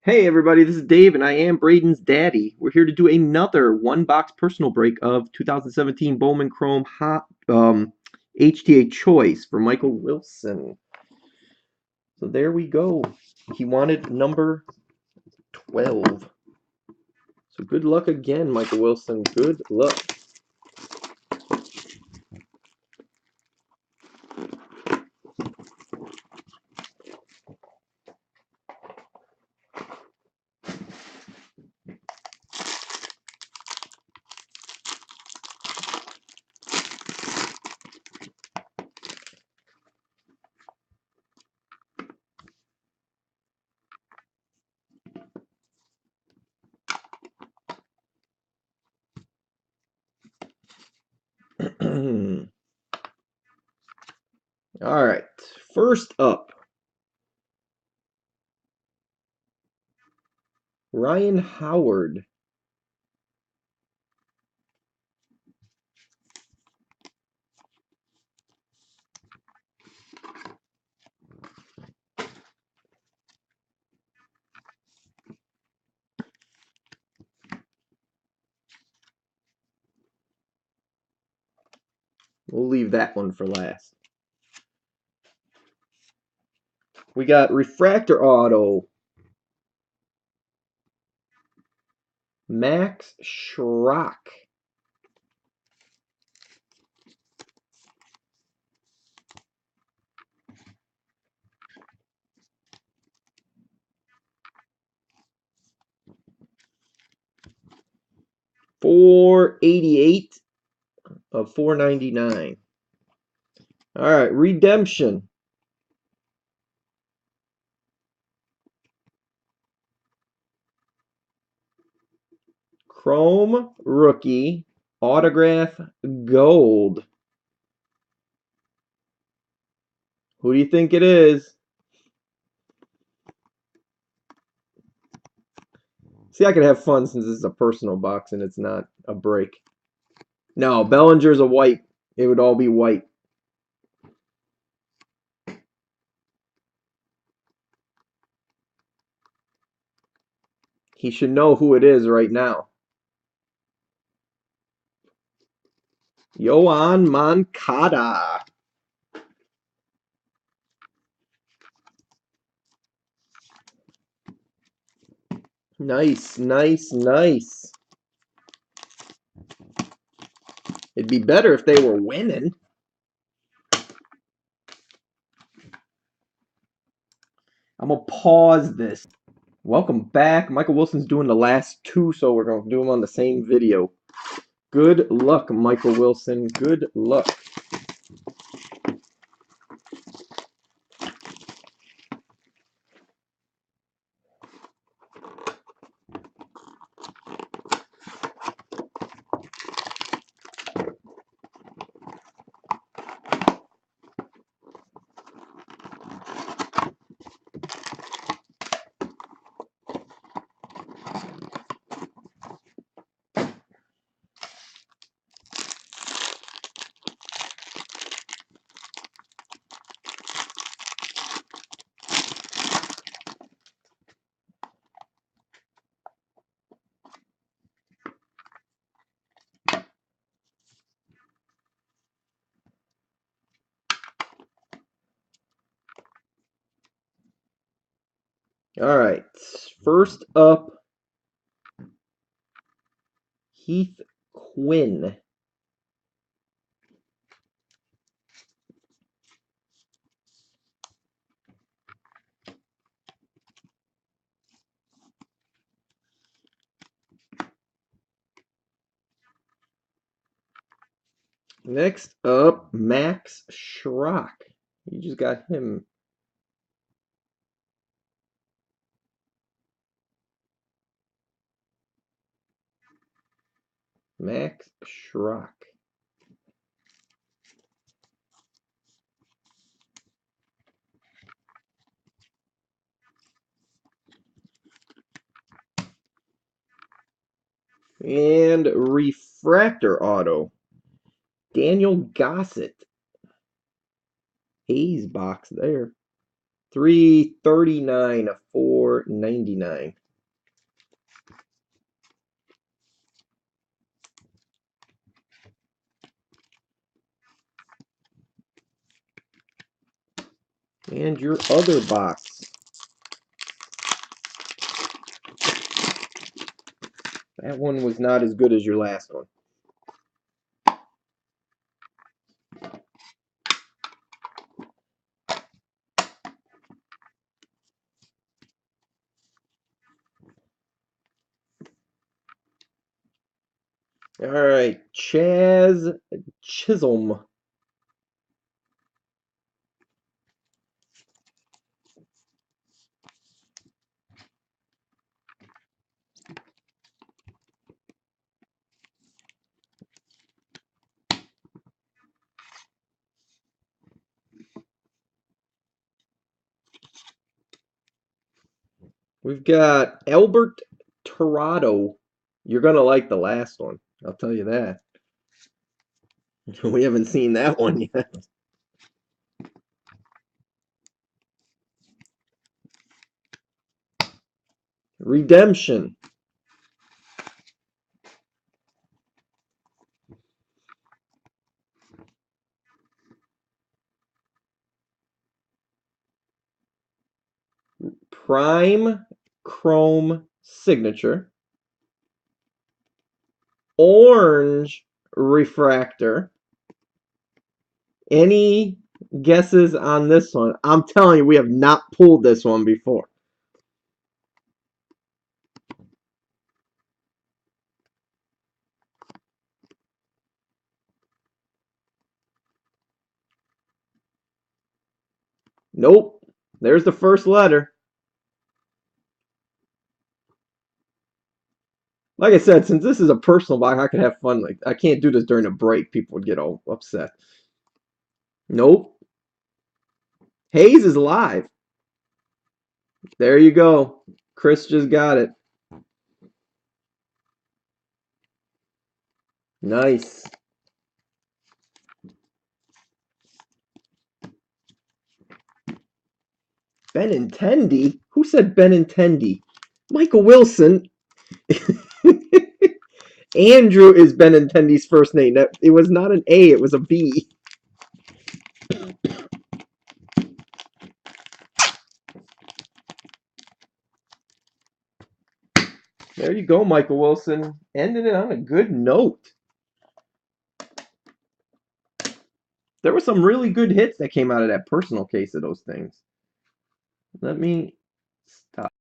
Hey everybody, this is Dave and I am Braden's daddy. We're here to do another one box personal break of 2017 Bowman Chrome Hot HTA Choice for Michael Wilson. So there we go. He wanted number 12. So good luck again, Michael Wilson. Good luck. All right. First up, Ryan Howard. We'll leave that one for last. We got Refractor Auto. Max Schrock. $488 of $499. All right, Redemption. Chrome Rookie Autograph Gold. Who do you think it is? See, I could have fun since this is a personal box and it's not a break. No, Bellinger's a white. It would all be white. He should know who it is right now. Yoan Moncada. Nice, nice, nice. It'd be better if they were winning. I'm going to pause this. Welcome back. Michael Wilson's doing the last two, so we're going to do them on the same video. Good luck, Michael Wilson. Good luck. All right. First up, Heath Quinn. Next up, Max Schrock. You just got him. Max Schrock. And Refractor Auto. Daniel Gossett. Hayes box there. $339 of $24.99. And your other box. That one was not as good as your last one. All right, Chaz Chisholm. We've got Albert Torado. You're gonna like the last one, I'll tell you that. We haven't seen that one yet. Redemption. Prime Chrome Signature. Orange Refractor. Any guesses on this one? I'm telling you, we have not pulled this one before. Nope. There's the first letter. Like I said, since this is a personal box, I could have fun. Like I can't do this during a break. People would get all upset. Nope. Hayes is live. There you go. Chris just got it. Nice. Benintendi? Who said Benintendi? Michael Wilson. Andrew is Benintendi's first name. It was not an A, it was a B. There you go, Michael Wilson. Ending it on a good note. There were some really good hits that came out of that personal case of those things. Let me stop.